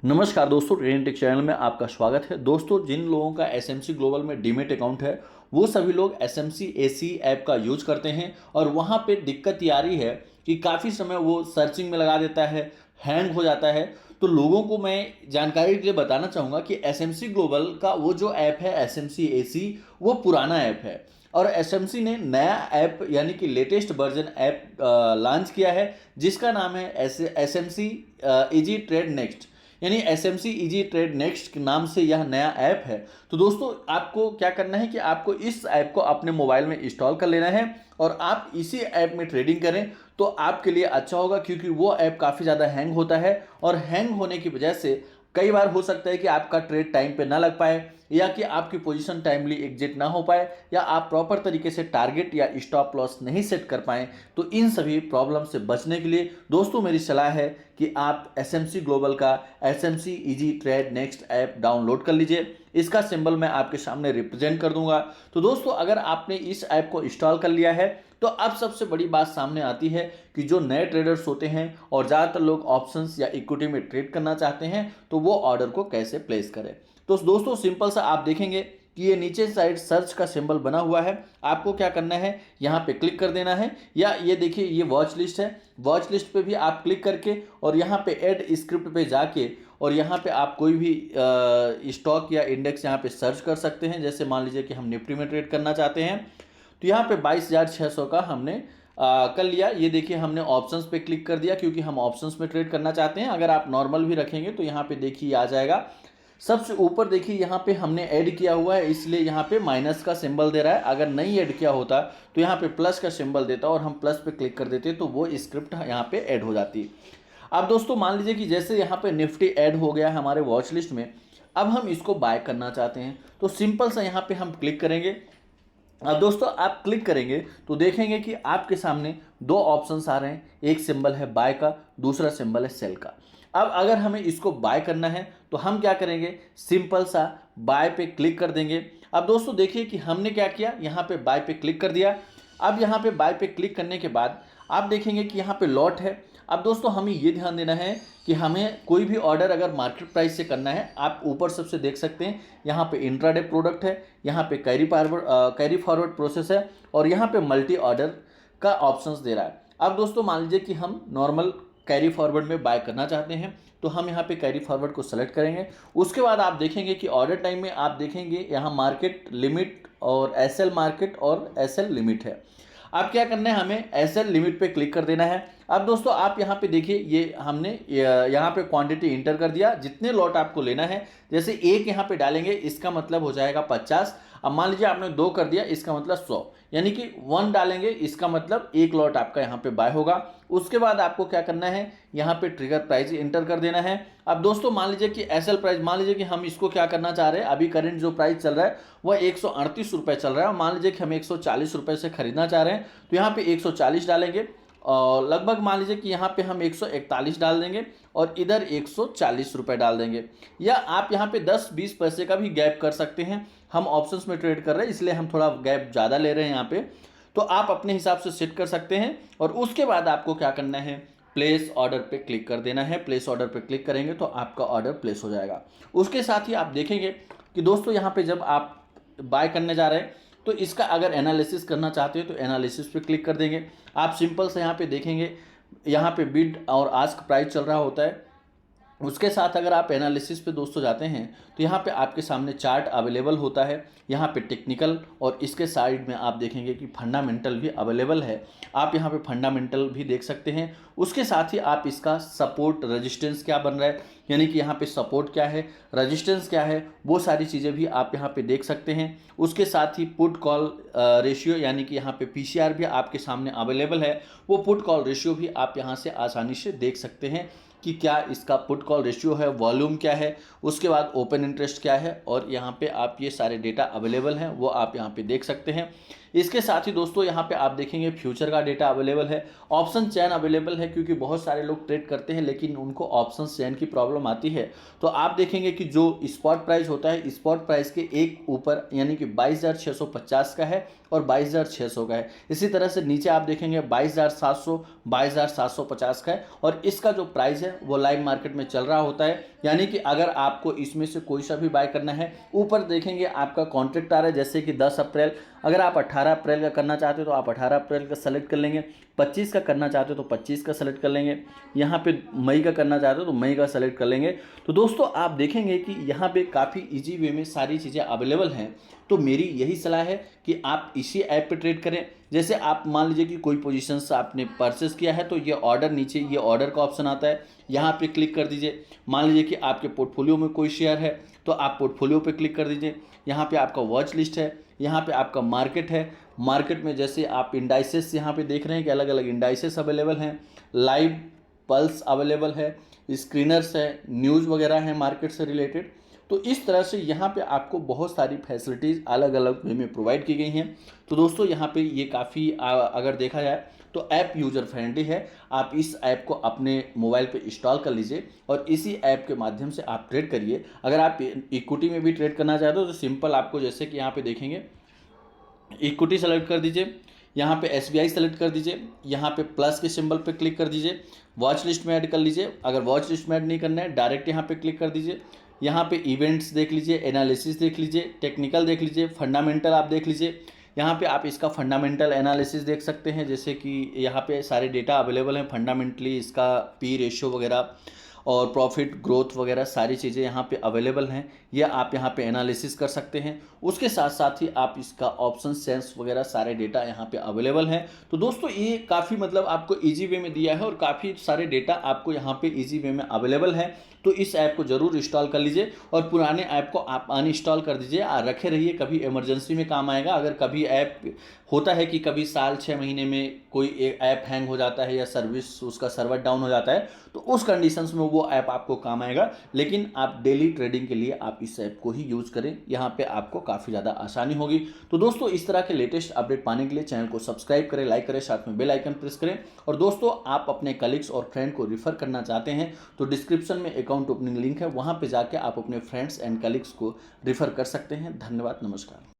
नमस्कार दोस्तों, trading take channel में आपका स्वागत है। दोस्तों, जिन लोगों का एसएमसी ग्लोबल में डीमेट अकाउंट है वो सभी लोग एसएमसी एसी ऐप का यूज करते हैं और वहाँ पे दिक्कत ये आ रही है कि काफ़ी समय वो सर्चिंग में लगा देता है, हैंग हो जाता है। तो लोगों को मैं जानकारी के लिए बताना चाहूँगा कि एसएमसी ग्लोबल का वो जो ऐप है एसएमसी एसी, वो पुराना ऐप है और एसएमसी ने नया ऐप यानी कि लेटेस्ट वर्जन ऐप लॉन्च किया है जिसका नाम है एसएमसी इजी ट्रेड नेक्स्ट, यानी एसएमसी इजी ट्रेड नेक्स्ट के नाम से यह नया ऐप है। तो दोस्तों, आपको क्या करना है कि आपको इस ऐप को अपने मोबाइल में इंस्टॉल कर लेना है और आप इसी ऐप में ट्रेडिंग करें तो आपके लिए अच्छा होगा, क्योंकि वो ऐप काफ़ी ज़्यादा हैंग होता है और हैंग होने की वजह से कई बार हो सकता है कि आपका ट्रेड टाइम पे ना लग पाए या कि आपकी पोजीशन टाइमली एग्जिट ना हो पाए या आप प्रॉपर तरीके से टारगेट या स्टॉप लॉस नहीं सेट कर पाएं। तो इन सभी प्रॉब्लम से बचने के लिए दोस्तों मेरी सलाह है कि आप एसएमसी ग्लोबल का SMC easy trade next app download कर लीजिए। इसका सिंबल मैं आपके सामने रिप्रेजेंट कर दूंगा। तो दोस्तों, अगर आपने इस ऐप को इंस्टॉल कर लिया है तो अब सबसे बड़ी बात सामने आती है कि जो नए ट्रेडर्स होते हैं और ज़्यादातर लोग ऑप्शंस या इक्विटी में ट्रेड करना चाहते हैं तो वो ऑर्डर को कैसे प्लेस करें। तो दोस्तों, सिंपल सा आप देखेंगे कि ये नीचे साइड सर्च का सिंबल बना हुआ है। आपको क्या करना है, यहाँ पे क्लिक कर देना है, या ये देखिए ये वॉच लिस्ट है, वॉच लिस्ट पे भी आप क्लिक करके और यहाँ पे ऐड स्क्रिप्ट पे जाके और यहाँ पे आप कोई भी स्टॉक या इंडेक्स यहाँ पे सर्च कर सकते हैं। जैसे मान लीजिए कि हम निफ्टी में ट्रेड करना चाहते हैं तो यहाँ पे 22,600 का हमने कर लिया। ये देखिए हमने ऑप्शंस पे क्लिक कर दिया क्योंकि हम ऑप्शंस में ट्रेड करना चाहते हैं। अगर आप नॉर्मल भी रखेंगे तो यहाँ पे देखिए आ जाएगा। सबसे ऊपर देखिए यहाँ पे हमने ऐड किया हुआ है, इसलिए यहाँ पे माइनस का सिंबल दे रहा है। अगर नहीं ऐड किया होता तो यहाँ पे प्लस का सिंबल देता और हम प्लस पे क्लिक कर देते तो वो स्क्रिप्ट यहाँ पे ऐड हो जाती। अब दोस्तों मान लीजिए कि जैसे यहाँ पे निफ्टी ऐड हो गया है हमारे वॉच लिस्ट में, अब हम इसको बाय करना चाहते हैं तो सिंपल सा यहाँ पे हम क्लिक करेंगे। अब दोस्तों, आप क्लिक करेंगे तो देखेंगे कि आपके सामने दो ऑप्शंस आ रहे हैं, एक सिंबल है बाय का, दूसरा सिंबल है सेल का। अब अगर हमें इसको बाय करना है तो हम क्या करेंगे, सिंपल सा बाय पे क्लिक कर देंगे। अब दोस्तों देखिए कि हमने क्या किया, यहाँ पे बाय पे क्लिक कर दिया। अब यहाँ पे बाय पे क्लिक करने के बाद आप देखेंगे कि यहाँ पे लॉट है। अब दोस्तों हमें ये ध्यान देना है कि हमें कोई भी ऑर्डर अगर मार्केट प्राइस से करना है, आप ऊपर सबसे देख सकते हैं यहाँ पे इंट्राडे प्रोडक्ट है, यहाँ पे कैरी फॉरवर्ड प्रोसेस है और यहाँ पे मल्टी ऑर्डर का ऑप्शंस दे रहा है। अब दोस्तों मान लीजिए कि हम नॉर्मल कैरी फॉरवर्ड में बाय करना चाहते हैं तो हम यहाँ पे कैरी फॉरवर्ड को सेलेक्ट करेंगे। उसके बाद आप देखेंगे कि ऑर्डर टाइम में आप देखेंगे यहाँ मार्केट लिमिट और एसएल मार्केट और एसएल लिमिट है। अब क्या करना है, हमें एसएल लिमिट पे क्लिक कर देना है। अब दोस्तों आप यहाँ पे देखिए ये हमने यहाँ पे क्वांटिटी इंटर कर दिया, जितने लॉट आपको लेना है। जैसे एक यहाँ पे डालेंगे इसका मतलब हो जाएगा 50। अब मान लीजिए आपने 2 कर दिया, इसका मतलब 100, यानी कि 1 डालेंगे इसका मतलब एक लॉट आपका यहाँ पे बाय होगा। उसके बाद आपको क्या करना है, यहाँ पे ट्रिगर प्राइस इंटर कर देना है। अब दोस्तों मान लीजिए कि एसएल प्राइस, मान लीजिए कि हम इसको क्या करना चाह रहे हैं, अभी करंट जो प्राइस चल रहा है वह 138 रुपये चल रहा है और मान लीजिए कि हम 140 रुपये से खरीदना चाह रहे हैं तो यहाँ पे 140 डालेंगे और लगभग मान लीजिए कि यहाँ पे हम 141 डाल देंगे और इधर 140 रुपये डाल देंगे। या आप यहाँ पे 10-20 पैसे का भी गैप कर सकते हैं। हम ऑप्शंस में ट्रेड कर रहे हैं इसलिए हम थोड़ा गैप ज़्यादा ले रहे हैं यहाँ पे, तो आप अपने हिसाब से सेट कर सकते हैं। और उसके बाद आपको क्या करना है, प्लेस ऑर्डर पे क्लिक कर देना है। प्लेस ऑर्डर पे क्लिक करेंगे तो आपका ऑर्डर प्लेस हो जाएगा। उसके साथ ही आप देखेंगे कि दोस्तों यहाँ पे जब आप बाय करने जा रहे हैं तो इसका अगर एनालिसिस करना चाहते हो तो एनालिसिस पे क्लिक कर देंगे। आप सिंपल से यहाँ पे देखेंगे, यहाँ पे बिड और आस्क प्राइस चल रहा होता है। उसके साथ अगर आप एनालिसिस पे दोस्तों जाते हैं तो यहाँ पे आपके सामने चार्ट अवेलेबल होता है, यहाँ पे टेक्निकल और इसके साइड में आप देखेंगे कि फंडामेंटल भी अवेलेबल है। आप यहाँ पे फंडामेंटल भी देख सकते हैं। उसके साथ ही आप इसका सपोर्ट रेजिस्टेंस क्या बन रहा है, यानी कि यहाँ पे सपोर्ट क्या है, रेजिस्टेंस क्या है, वो सारी चीज़ें भी आप यहाँ पे देख सकते हैं। उसके साथ ही पुट कॉल रेशियो, यानी कि यहाँ पे पीसीआर भी आपके सामने अवेलेबल है, वो पुट कॉल रेशियो भी आप यहाँ से आसानी से देख सकते हैं कि क्या इसका पुट कॉल रेशियो है, वॉल्यूम क्या है, उसके बाद ओपन इंटरेस्ट क्या है, और यहाँ पे आप ये सारे डेटा अवेलेबल हैं वो आप यहाँ पे देख सकते हैं। इसके साथ ही दोस्तों यहाँ पे आप देखेंगे फ्यूचर का डेटा अवेलेबल है, ऑप्शन चैन अवेलेबल है, क्योंकि बहुत सारे लोग ट्रेड करते हैं लेकिन उनको ऑप्शन चैन की प्रॉब्लम आती है। तो आप देखेंगे कि जो स्पॉट प्राइस होता है, स्पॉट प्राइस के एक ऊपर यानी कि 22,650 का है और 22,600 का है। इसी तरह से नीचे आप देखेंगे 22,700, 22,750 का है और इसका जो प्राइस है वो लाइव मार्केट में चल रहा होता है। यानी कि अगर आपको इसमें से कोई सा भी बाय करना है, ऊपर देखेंगे आपका कॉन्ट्रैक्ट आ रहा है, जैसे कि 10 अप्रैल, अगर आप 18 अप्रैल का करना चाहते हो तो आप 18 अप्रैल का सेलेक्ट कर लेंगे, 25 का करना चाहते हो तो 25 का सेलेक्ट कर लेंगे, यहाँ पे मई का करना चाहते हो तो मई का सेलेक्ट कर लेंगे। तो दोस्तों आप देखेंगे कि यहाँ पे काफ़ी इजी वे में सारी चीज़ें अवेलेबल हैं। तो मेरी यही सलाह है कि आप इसी ऐप पे ट्रेड करें। जैसे आप मान लीजिए कि कोई पोजीशन से आपने परचेस किया है, तो ये ऑर्डर, नीचे ये ऑर्डर का ऑप्शन आता है, यहाँ पे क्लिक कर दीजिए। मान लीजिए कि आपके पोर्टफोलियो में कोई शेयर है तो आप पोर्टफोलियो पे क्लिक कर दीजिए। यहाँ पे आपका वॉच लिस्ट है, यहाँ पे आपका मार्केट है। मार्केट में जैसे आप इंडाइसेस यहाँ पे देख रहे हैं कि अलग अलग इंडाइसेस अवेलेबल हैं, लाइव पल्स अवेलेबल है, स्क्रीनर्स है, न्यूज़ वगैरह है मार्केट से रिलेटेड। तो इस तरह से यहाँ पे आपको बहुत सारी फैसिलिटीज़ अलग अलग वे में प्रोवाइड की गई हैं। तो दोस्तों यहाँ पे ये काफ़ी अगर देखा जाए तो ऐप यूज़र फ्रेंडली है। आप इस ऐप को अपने मोबाइल पे इंस्टॉल कर लीजिए और इसी ऐप के माध्यम से आप ट्रेड करिए। अगर आप इक्विटी में भी ट्रेड करना चाहते हो तो सिंपल आपको, जैसे कि यहाँ पे देखेंगे, इक्विटी सेलेक्ट कर दीजिए, यहाँ पे एसबीआई सेलेक्ट कर दीजिए, यहाँ पे प्लस के सिंबल पे क्लिक कर दीजिए, वॉच लिस्ट में ऐड कर लीजिए। अगर वॉच लिस्ट में ऐड नहीं करना है, डायरेक्ट यहाँ पे क्लिक कर दीजिए। यहाँ पे इवेंट्स देख लीजिए, एनालिसिस देख लीजिए, टेक्निकल देख लीजिए, फंडामेंटल आप देख लीजिए। यहाँ पे आप इसका फंडामेंटल एनालिसिस देख सकते हैं, जैसे कि यहाँ पे सारे डेटा अवेलेबल हैं फंडामेंटली, इसका पी रेशियो वगैरह और प्रॉफिट ग्रोथ वगैरह सारी चीज़ें यहाँ पे अवेलेबल हैं। ये आप यहाँ पे एनालिसिस कर सकते हैं। उसके साथ साथ ही आप इसका ऑप्शन सेंस वगैरह सारे डेटा यहाँ पे अवेलेबल हैं। तो दोस्तों ये काफ़ी मतलब आपको इजी वे में दिया है और काफ़ी सारे डेटा आपको यहाँ पे इजी वे में अवेलेबल है। तो इस ऐप को ज़रूर इंस्टॉल कर लीजिए और पुराने ऐप को आप अनइंस्टॉल कर दीजिए, रखे रहिए, कभी इमरजेंसी में काम आएगा। अगर कभी ऐप होता है कि कभी साल 6 महीने में कोई एक ऐप हैंग हो जाता है या सर्विस उसका सर्वर डाउन हो जाता है, तो उस कंडीशंस में वो ऐप आपको काम आएगा। लेकिन आप डेली ट्रेडिंग के लिए आप इस ऐप को ही यूज़ करें, यहाँ पे आपको काफ़ी ज़्यादा आसानी होगी। तो दोस्तों इस तरह के लेटेस्ट अपडेट पाने के लिए चैनल को सब्सक्राइब करें, लाइक करें, साथ में बेल आइकन प्रेस करें। और दोस्तों आप अपने कलीग्स और फ्रेंड को रिफ़र करना चाहते हैं तो डिस्क्रिप्शन में अकाउंट ओपनिंग लिंक है, वहाँ पर जाके आप अपने फ्रेंड्स एंड कलीग्स को रिफ़र कर सकते हैं। धन्यवाद, नमस्कार।